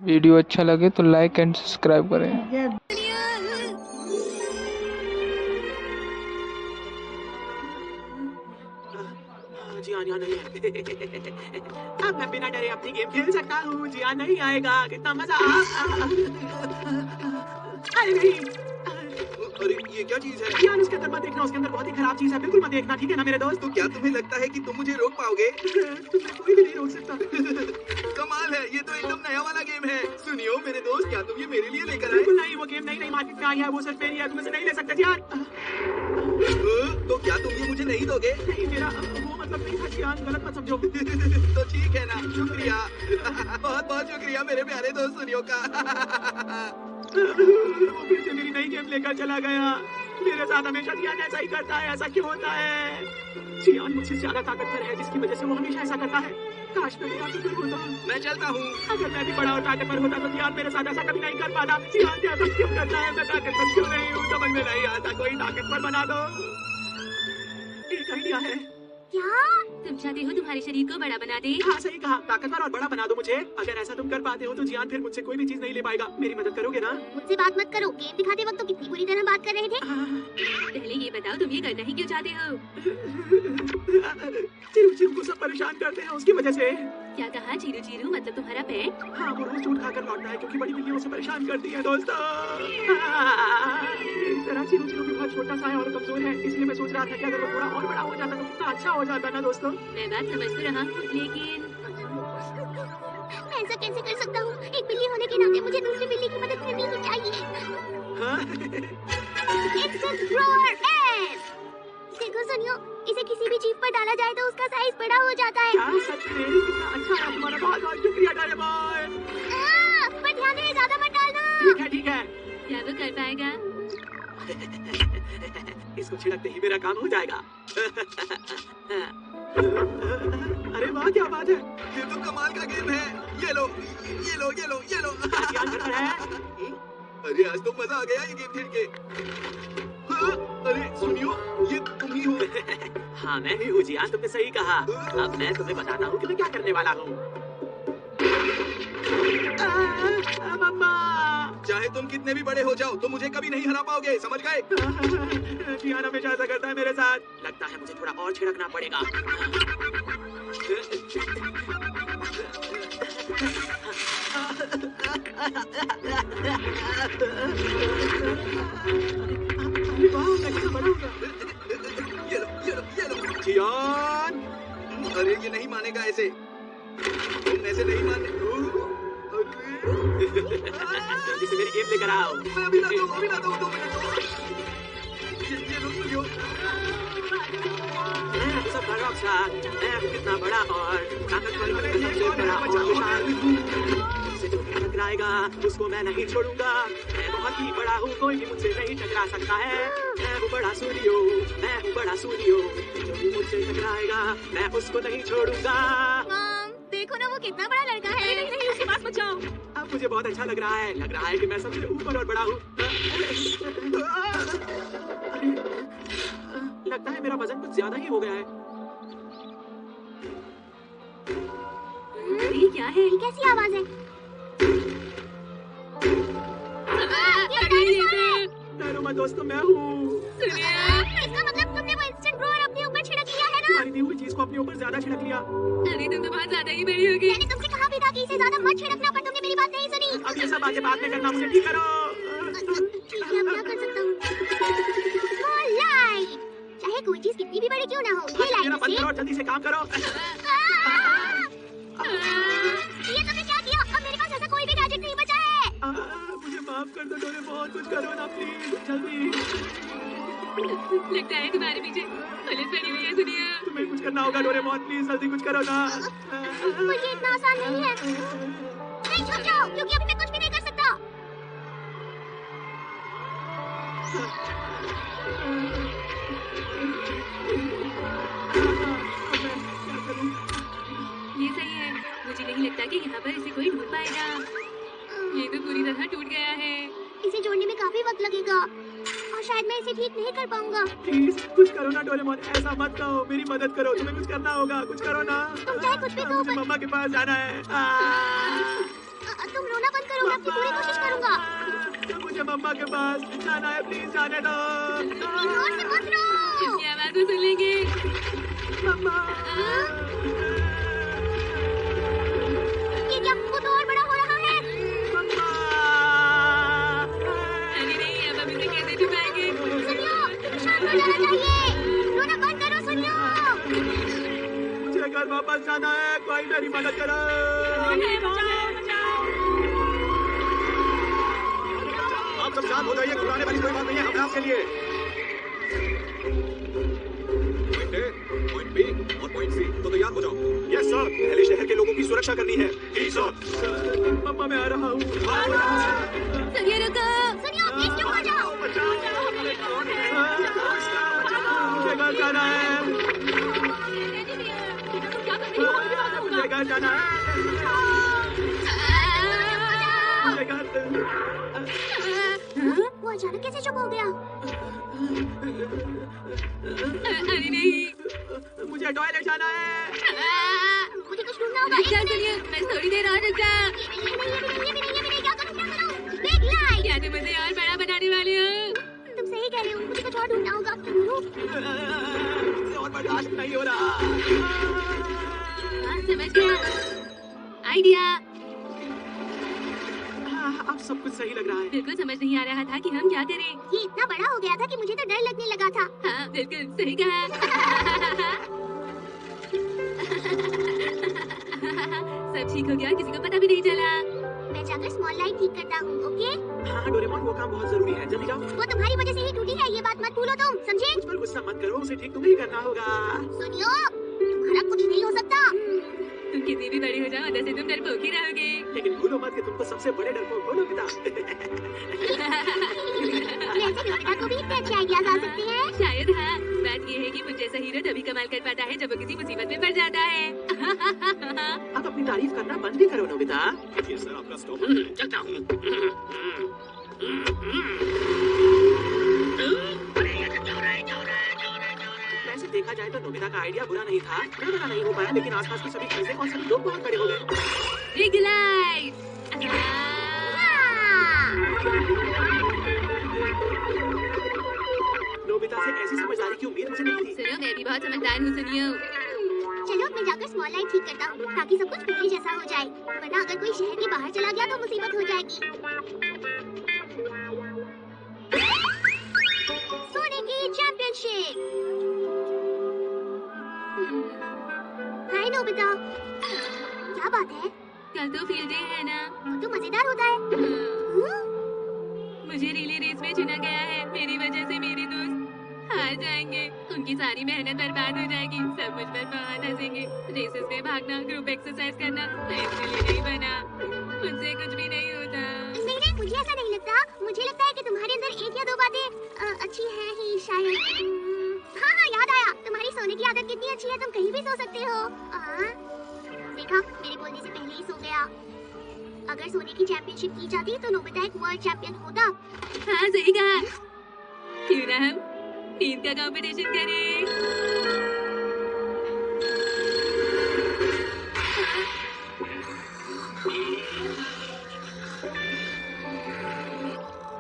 Video अच्छा लगे तो लाइक एंड सब्सक्राइब करें। जियान यहाँ नहीं है। अब मैं बिना डरे अपनी गेम खेल सकता हूँ। जियान नहीं आएगा, कितना मजा। अरे नहीं, अरे ये क्या चीज है? जियान उसके अंदर मत देखना, उसके अंदर बहुत ही खराब चीज है। बिल्कुल मत देखना, ठीक है ना मेरे दोस्त? तो क्या तुम्हें लगता है कि तुम मुझे रोक पाओगे? तुम्हें कोई भी नहीं रोक सकता। कमाल है, ये तो एकदम नया वाला गेम है। सुनियो मेरे दोस्त, क्या तुम ये मेरे लिए लेकर आए? बिल्कुल नहीं, वो गेम नई मार्केट में आई है, वो सिर्फ मेरी है। तुम इसे नहीं ले सकते जियान। तो क्या तुम ये मुझे नहीं दोगे? नहीं, मेरा वो मतलब नहीं था जियान, गलत मत समझो। तो ठीक है ना, शुक्रिया। बहुत बहुत शुक्रिया मेरे प्यारे दोस्त सुनियो का। वो फिर से मेरी नई गेम लेकर चला गया। मेरे साथ हमेशा जियान ऐसा ही करता है। ऐसा क्यों होता है? जियान मुझसे ज्यादा ताकतवर है, जिसकी वजह से वो हमेशा ऐसा करता है। काश मैं भी ताकतवर होता। मैं चलता हूँ। अगर मैं भी बड़ा और ताकतवर होता तो जियान मेरे साथ ऐसा कभी नहीं कर पाता। जियान ऐसा क्यों करता है? मैं ताकतवर क्यों नहीं हूँ? समझ में नहीं आता। कोई ताकतवर बना दो। एक आइडिया है। क्या तुम चाहते हो तुम्हारे शरीर को बड़ा बना दे? हाँ सही कहा, ताकतवर और बड़ा बना दो मुझे। अगर ऐसा तुम कर पाते हो तो जियान फिर मुझसे कोई भी चीज नहीं ले पाएगा। मेरी मदद करोगे ना? मुझसे बात मत करो। गेम दिखाते वक्त तो कितनी बुरी तरह बात कर रहे थे। पहले ये बताओ तुम ये करना ही क्यों चाहते हो? चिरू चिरू को सब परेशान करते हैं, उसकी वजह से। क्या कहा चीरू चीरू? मतलब तुम्हारा पेट? हाँ, वो रोज झूठ खाकर लौटता है क्योंकि बड़ी बिल्लियां उसे परेशान करती हैं दोस्तों। मेरी तरह चिरू चिरू भी बहुत छोटा सा है और कमजोर है, इसलिए मैं सोच रहा था कि अगर वो थोड़ा और बड़ा हो जाता तो कितना अच्छा हो जाता ना दोस्तों। मैं बात समझ तो रहा हूँ, लेकिन मैं ऐसा कैसे कर सकता हूँ? एक बिल्ली होने के नाते मुझे दूसरी बिल्ली की मदद करनी ही चाहिए। हाँ? Instant grower S. देखो सुनियो, इसे किसी भी जीव पर डाला जाए तो उसका साइज बड़ा हो जाता है। क्या सच में? कितना अच्छा है तुम्हारा, बहुत बहुत शुक्रिया डोरेमोन। पर ध्यान दे, ज्यादा मत डालना। ठीक है ठीक है। क्या वो कर पाएगा? इसको छिड़कते ही मेरा काम हो जाएगा। अरे वाह, क्या बात है। ये तो कमाल का गेम है। ये लो ये लो ये लो ये लो। जियान घर पर है? अरे आज तो मजा आ गया ये गेम खेल के। हाँ, अरे सुनियो, ये तुम ही हो। हाँ मैं ही हूँ जियान, तुमने सही कहा। अब मैं तुम्हें बताता हूँ कि मैं क्या करने वाला हूँ। मम्मा! चाहे तुम कितने भी बड़े हो जाओ तो मुझे कभी नहीं हरा पाओगे, समझ गए? जियान हमेशा ऐसा करता है मेरे साथ। लगता है मुझे थोड़ा और छिड़कना पड़ेगा। वाह, मैं कितना बड़ा हो गया। ये लो जियान! अरे ये नहीं मानेगा ऐसे। तुम ऐसे नहीं माने। जल्दी से मेरी गेम लेकर आओ। मैं अभी लाता हूँ 2 मिनट। ये लो सुनियो। मैं हूँ सबका रॉकस्टार। मैं हूँ कितना बड़ा और ताकतवर बनकर सबसे बड़ा और विशाल हूँ। मुझसे जो भी टकराएगा उसको मैं नहीं छोड़ूंगा। मैं बहुत ही बड़ा हूँ, कोई भी मुझसे नहीं टकरा सकता है। मैं हूँ बड़ा सूर्यो, मैं हूँ बड़ा सूर्यो। जो भी मुझसे टकराएगा मैं उसको नहीं छोड़ूंगा। मॉम, देखो ना वो कितना बड़ा लड़का है। नहीं नहीं, उसके पास मत जाओ। अब मुझे बहुत अच्छा लग रहा है। लग रहा है कि मैं सबसे ऊपर और बड़ा हूँ। लगता है मेरा वजन कुछ ज्यादा ही हो गया है। ये क्या है? ये कैसी आवाज है? ये डायनासोर है। डरो मत दोस्तों, मैं हूँ। इसका मतलब तुमने वो इंस्टेंट ग्रोअर अपने ऊपर छिड़क लिया है ना? तुम्हारी दी हुई चीज को अपने ऊपर ज्यादा छिड़क लिया। अरे तुम तो बहुत ज्यादा ही बड़ी हो गई। मैंने तुमसे कहा भी था कि इसे ज्यादा मत छिड़कना, पर तुमने मेरी बात नहीं सुनी। अब ये सब बातें बाद में करना, मुझे ठीक करो। ठीक है, अब क्या कर सकता हूँ? Small light. चाहे कोई चीज कितनी भी बड़ी क्यों ना हो, ये मेरा लाइट बंद करो और जल्दी से काम करो। ये तुमने क्या किया? अब मेरे पास ऐसा कोई भी गैजेट नहीं बचा है। मुझे माफ कर दो डोरेमोन, कुछ करो ना प्लीज, जल्दी। लगता है तुम्हारे पीछे पुलिस बनी हुई है। सुनिए, तुम्हें कुछ करना होगा डोरेमोन, प्लीज जल्दी कुछ करो ना। पर ये इतना आसान नहीं है। नहीं, छुप जाओ, क्योंकि अभी मैं कुछ भी नहीं कर सकता। ये सही है। मुझे नहीं लगता कि यहाँ पर इसे कोई ढूंढ पाएगा। ये तो पूरी तरह टूट गया है। इसे जोड़ने में काफी वक्त लगेगा और शायद मैं इसे ठीक नहीं कर पाऊंगा। प्लीज कुछ करो ना डोरेमोन, ऐसा मत कहो, मेरी मदद करो। तुम्हें कुछ करना होगा, कुछ करो ना। तुम चाहे कुछ भी कहो, मुझे मम्मा के पास जाना है। तुम रोना बंद करो, मैं अपनी पूरी कोशिश करूंगा। मुझे मम्मा के पास जाना है, प्लीज जाने दो। जोर से मत रो। इसकी आवाज तो सुन लेंगे। मम्मा। ये क्या, वो तो और बड़ा हो रहा है। मम्मा। अरे नहीं, अब हम इसे कैसे छुपाएंगे? सुनियो, शांत हो जाना चाहिए। रोना बंद करो, सुनियो। मुझे घर वापस जाना है, कोई मेरी मदद करो। आप सब शांत हो जाइए, घबराने वाली कोई बात नहीं है, हम हैं आपके लिए। पॉइंट ए, पॉइंट बी और पॉइंट सी, तो तैयार हो जाओ। यस सर, पहले शहर के लोगों की सुरक्षा करनी है। जी सर। मम्मा मैं आ रहा हूँ। सुनिए रुको। सुनियो, प्लीज चुप हो जाओ। मुझे घर जाना है। मुझे घर जाना है। मुझे घर। वो अचानक कैसे चुप हो गया? अरे नहीं। मुझे टॉयलेट जाना है। मुझे कुछ ढूंढना होगा। क्या सुनिए, मैं थोड़ी देर और रुक जा। ये भी नहीं, क्या करूं? Big light. क्या तुम मुझे और बड़ा बनाने वाले हो? तुम सही कह रहे हो, मुझे कुछ और ढूंढना होगा। मुझे और बर्दाश्त नहीं हो रहा। हाँ, समझ गया। आइडिया। अब सब कुछ सही लग रहा है। बिल्कुल समझ नहीं आ रहा था कि हम क्या करें। ये इतना बड़ा हो गया था कि मुझे तो डर लगने लगा था। हाँ, बिल्कुल सही कहा। सब ठीक हो गया, किसी को पता भी नहीं चला। मैं जाकर स्मॉल लाइट ठीक करता हूँ, ओके? हाँ डोरेमोन, वो काम बहुत जरूरी है, जल्दी जाओ। वो तुम्हारी वजह से ही टूटी है, ये बात मत भूलो तुम, समझे? मुझ पर गुस्सा मत करो, उसे ठीक तुम्हें ही करना होगा। सुनियो, तुम्हारा कुछ नहीं हो सकता। तुम कितनी भी बड़ी हो जाओ, अंदर से तुम डरपोक ही रहोगे। लेकिन भूलो मत कि तुम तो सबसे बड़े डरपोक हो नोबिता। वैसे नोबिता को भी इतने अच्छे आइडियाज आ सकते हैं। शायद हाँ। बात ये है कि मुझ जैसा हीरो तभी कमाल कर पाता है जब वो किसी मुसीबत में पड़ जाता है। अब अपनी तारीफ करना बंद भी करो नोबिता। ये सर आपका स्टॉप। चलता हूँ। वैसे देखा जाए तो नोबिता का आइडिया बुरा नहीं था, मैं बड़ा नहीं हो पाया, लेकिन आसपास की सभी चीजें और सभी लोग बहुत बड़े हो गए। Big light. नोबिता से ऐसी समझदारी की उम्मीद मुझे नहीं थी। सुनो, मैं भी बहुत समझदार हूँ, सुनियो। चलो मैं जाकर स्मॉल लाइट ठीक करता हूँ ताकि सब कुछ पहले जैसा हो जाए, वरना अगर कोई शहर के बाहर चला गया तो मुसीबत हो जाएगी। सोने की चैंपियनशिप। हाय नोबिता, क्या बात है? कल तो फील्ड डे है ना? वो तो मजेदार होता है। मुझे रिले रेस में चुना गया है। मेरी वजह से मेरे दोस्त हार जाएंगे। उनकी सारी मेहनत बर्बाद हो जाएगी। सब मुझ पर बहुत हंसेंगे। रेसेस में भागना, ग्रुप एक्सरसाइज करना, मैं इसके लिए नहीं बना। मुझसे कुछ भी नहीं होता। नहीं, मुझे ऐसा नहीं लगता। मुझे लगता है कि तुम्हारे अंदर एक या दो बातें अच्छी हैं ही शायद। हाँ, याद आया। तुम्हारी सोने की आदत कितनी अच्छी है, तुम कहीं भी सो सकते हो। देखा, मेरे बोलने से पहले ही सो गया। अगर सोने की चैंपियनशिप की जाती तो नोबिता एक वर्ल्ड चैंपियन होता। हाँ, सही कहा। क्यों ना हम नींद का कंपटीशन करें?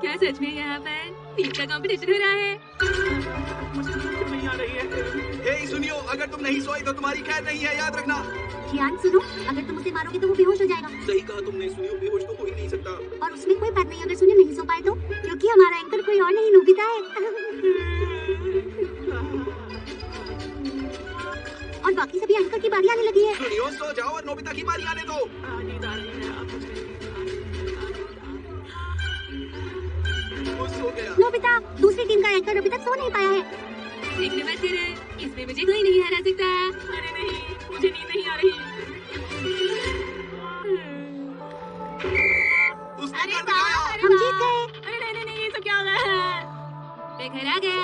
क्या सच में यहाँ पर नींद का कंपटीशन हो रहा है? मुझे नींद नहीं आ रही है। हे सुनियो, अगर तुम नहीं सोई तो तुम्हारी खैर नहीं है, याद रखना। ध्यान सुनो, अगर तुम उसे मारोगे तो वो बेहोश हो जाएगा। सही कहा तुमने, सुनियो बेहोश तो हो ही नहीं सकता। और उसमें कोई बात नहीं अगर सुनियो नहीं सो पाए तो, क्योंकि हमारा एंकर कोई और नहीं नोबिता है। और बाकी सभी एंकर की बारी आने लगी है। सुनियो सो जाओ और नोबिता की बारी आने दो। नींद आ रही है, अब मुझे वो सो गया। नोबिता, दूसरी टीम का एंकर अभी तक सो नहीं पाया है। देखने मत करो, इसमें मुझे कोई नहीं हरा सकता। अरे नहीं, मुझे नींद नहीं आ रही। उसने अरे कर वाह, दिखाया। अरे हम जीत वाह। गए। अरे नहीं, ये सब क्या हो रहा है? मैं घर आ गया।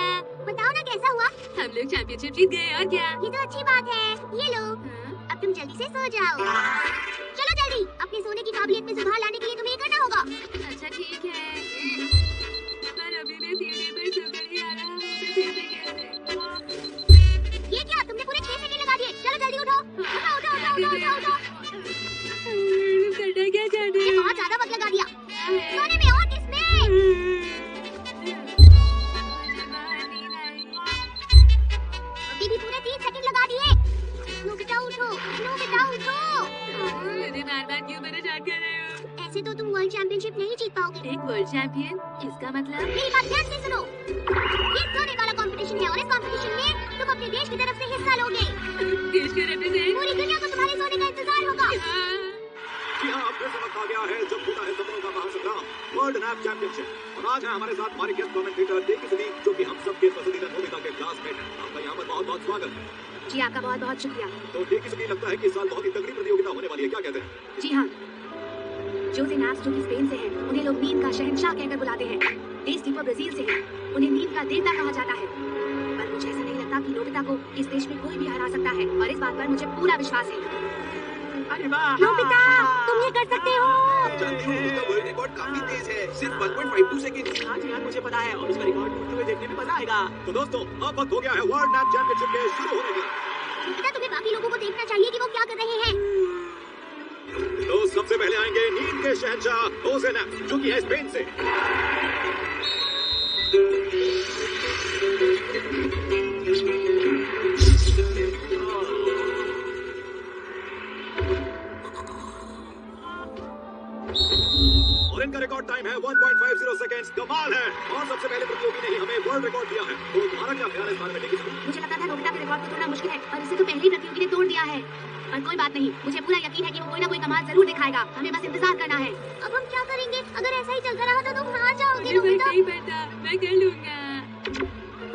बताओ ना कैसा हुआ? हम लोग चैंपियनशिप जीत गए, और क्या? ये तो अच्छी बात है। ये लो, हाँ? अब तुम जल्दी से सो जाओ। चलो जल्दी, अपने सोने की काबिलियत में सुधार लाने के लिए तुम्हें ये करना होगा। अच्छा ठीक है, पर अभी मैं सीढ़ी पर सोकर ही आ रहा हूँ। मैं सीढ़ी कैसे? ये क्या, तुमने पूरे 6 सेकंड लगा दिए। चलो जल्दी उठो। उठो। करना क्या चाहते ये हैं? बहुत ज्यादा वक्त लगा ऐसे तो तुम वर्ल्ड चैंपियनशिप नहीं जीत पाओगे। एक वर्ल्ड चैंपियन, इसका मतलब? मेरी बात ध्यान से सुनो। ये सोने वाला कंपटीशन है और इस कंपटीशन में तुम अपने देश की तरफ से हिस्सा लोगे। देश का रिप्रेजेंट? पूरी दुनिया को तुम्हारे सोने का इंतजार होगा। जी हाँ, अब फिर से वक्त आ गया है जब होता है सपनों का महासंग्राम, वर्ल्ड नैप चैंपियनशिप। और आज है हमारे साथ हमारे गेस्ट कमेंटेटर देखी सुनी, जो कि हम सबके पसंदीदा नोबिता के क्लासमेट हैं। आपका यहाँ पर बहुत बहुत स्वागत है। जी आपका बहुत बहुत शुक्रिया। तो देखी सुनी लगता है कि इस साल बहुत ही तगड़ी प्रतियोगिता होने वाली है, क्या कहते हैं? जी हाँ, जोसे नाप्स जो कि स्पेन से हैं, उन्हें लोग नींद का शहंशाह कहकर बुलाते हैं। डेस कीपर ब्राजील से हैं, उन्हें नींद का देवता कहा जाता है। पर मुझे ऐसा नहीं लगता कि नोबिता को इस देश में कोई भी हरा सकता है, और इस बात पर मुझे पूरा विश्वास है। अरे वाह, नोबिता, तुम ये कर सकते हो। जानती हो उसका वर्ल्ड रिकॉर्ड काफी तेज है, सिर्फ 1.52 सेकंड। हाँ जी हाँ, मुझे पता है और उसका रिकॉर्ड टूटते हुए देखने में मजा आएगा। तो दोस्तों, अब वक्त हो गया है वर्ल्ड नैप चैंपियनशिप के शुरू होने का। नोबिता, तुम्हें बाकी लोगों को देखना चाहिए कि वो क्या कर रहे हैं। तो सबसे पहले आएंगे नींद के शहंशाह जोसे नैप, जो कि है स्पेन से। और इनका रिकॉर्ड टाइम है 1.50 सेकंड्स। कमाल है। और सबसे पहले प्रतियोगी ने ही हमें वर्ल्ड रिकॉर्ड दिया है। तो तुम्हारा क्या ख्याल है इस बारे में? मुझे लगता था नोबिता के रिकॉर्ड को तोड़ना मुश्किल है, और इसे तो पहले ही प्रतियोगी ने तोड़ दिया है। पर कोई बात नहीं, मुझे पूरा यकीन है कि वो कोई ना कोई कमाल जरूर दिखाएगा। हमें बस इंतजार करना है। अब हम क्या करेंगे? अगर ऐसा ही चलता रहा तो तुम हार जाओगे नोबिता। नहीं पता, मैं कर लूंगा।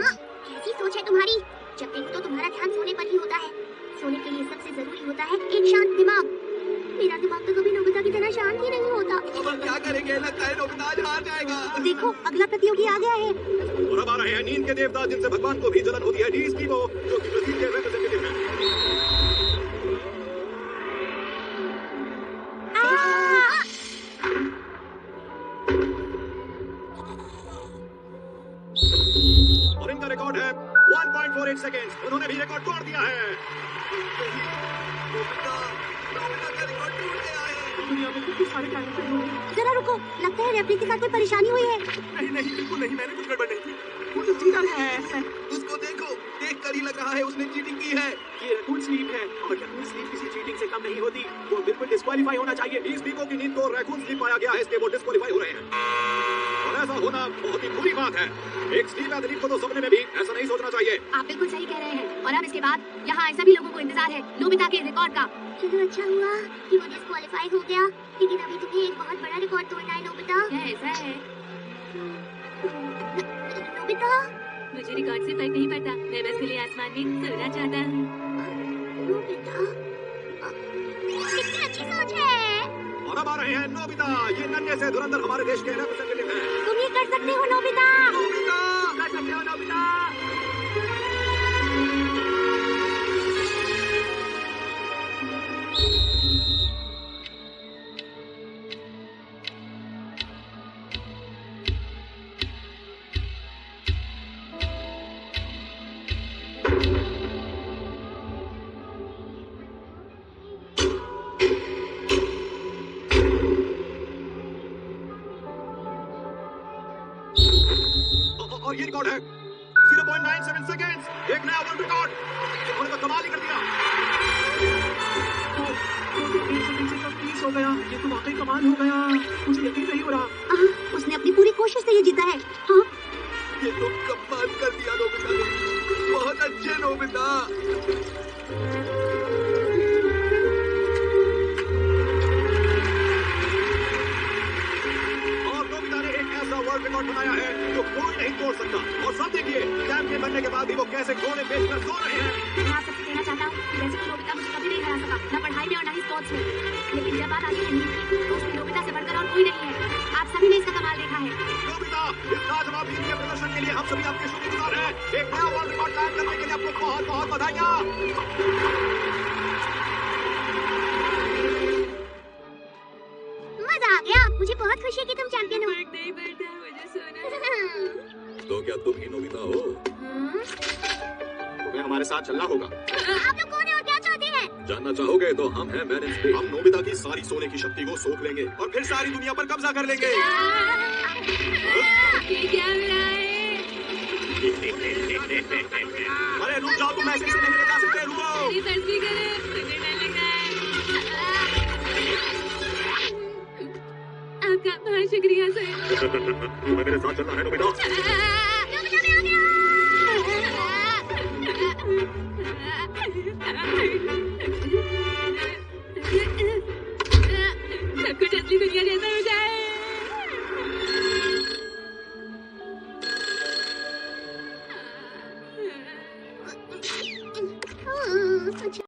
हाँ, कैसी सोच है तुम्हारी? जब देखो तो तुम्हारा ध्यान सोने पर ही होता है। सोने के लिए सबसे जरूरी होता है एक शांत दिमाग। मेरा दिमाग तो कभी नोबिता की तरह शांत ही नहीं होता। अब हम क्या करेंगे? लगता है नोबिता आज हार जाएगा। देखो, अगला प्रतियोगी आ गया है। और अब आ रहे हैं नींद के देवता, जिनसे भगवान को भी जलन होती है, डीस कीपो, जो कि ब्राजील के रिप्रेजेंटेटिव हैं। और इनका रिकॉर्ड है 1.48 सेकंड्स। उन्होंने भी रिकॉर्ड तोड़ दिया है। नोबिता का रिकॉर्ड टूट गया है। दुनिया में कितने सारे टैलेंट हैं। जरा रुको, लगता है रेफरी के साथ कोई परेशानी हुई है। नहीं नहीं, बिल्कुल नहीं, मैंने कुछ गड़बड़ नहीं की। वो तो चीटर है। उसको देखो, देखकर ही लग रहा है उसने चीटिंग की है। ये रकून स्लीप है, और रकून स्लीप किसी चीटिंग से कम नहीं होती। वो बिल्कुल डिस्क्वालीफाई होना चाहिए। डीस कीपो की नींद को रैकून स्लीप पाया गया है, इसलिए वो डिस्क्वालीफाई हो रहे हैं। और ऐसा होना बहुत ही बुरी बात है। एक स्लीप एथलीट को तो सपने में भी ऐसा नहीं सोचना चाहिए। आप बिल्कुल सही कह रहे हैं, और अब इसके बाद यहाँ सभी लोगों को इंतजार है नोबिता के रिकॉर्ड का। चलो, अच्छा हुआ कि वो डिस्क्वालीफाई हो गया, लेकिन अभी तुम्हें एक बहुत बड़ा रिकॉर्ड तोड़ना है नोबिता। क्या ऐसा है? नोबिता, मुझे रिकॉर्ड से फर्क नहीं पड़ता, मैं बस खुले आसमान में सोना चाहता हूँ। नोबिता, कितनी अच्छी सोच है। और अब आ रहे हैं नोबिता। ये नन्हे से धुरंधर हमारे देश के रिप्रेजेंटेटिव हैं। तुम ये कर सकते हो नोबिता। नोबिता! कर सकते हो नोबिता। और ये रिकॉर्ड है 0.97 सेकंड्स। एक नया वर्ल्ड रिकॉर्ड। इन्होंने तो कमाल ही कर दिया। से कम 30 हो गया। ये तो वाकई कमाल हो गया। मुझे यकीन नहीं हो रहा। उसने अपनी पूरी कोशिश से ये जीता है। हाँ, ये तो कमाल कर दिया नोबिता ने। बहुत अच्छे नोबिता। और नोबिता ने एक ऐसा वर्ल्ड रिकॉर्ड बनाया है जो कोई नहीं तोड़ सकता। और सब देखिए, चैंपियन बनने के बाद भी वो कैसे घोड़े बेचकर सो रहे हैं। मैं आप सबसे कहना चाहता हूँ कि वैसे तो नोबिता मुझे कभी नहीं हरा सका, न पढ़ाई में और न ही स्पोर्ट्स में। लेकिन जब बात आती है नींद की, तो उसमें नोबिता से बढ़कर और कोई नहीं है। आप सभी ने इसका कमाल देखा है। नोबिता, इस लाजवाब नींद के प्रदर्शन के लिए हम सभी आपके शुक्रगुजार हैं। एक नया वर्ल्ड रिकॉर्ड कायम करने के लिए आपको बहुत बहुत बधाइयाँ। मजा आ गया। मुझे बहुत खुशी है कि तुम चैंपियन हो। फर्क नहीं पड़ता, मुझे सोना है। तो क्या तुम ही नोबिता हो? तुम्हें हमारे साथ चलना होगा। आप लोग कौन है और क्या चाहते हैं? जानना चाहोगे तो हम हैं मैन इन स्पेस। हम नोबिता की सारी सोने की शक्ति को सोख लेंगे और फिर सारी दुनिया पर कब्जा कर लेंगे। ये क्या हो रहा है? अरे रुक जाओ, तुम ऐसे नहीं ले जा सकते, रुको। मेरी तस्वीर करे, मुझे डर लग रहा है। शुक्रिया सर। तुम्हें मेरे साथ चलना है नोबिता। सब कुछ असली दुनिया जैसा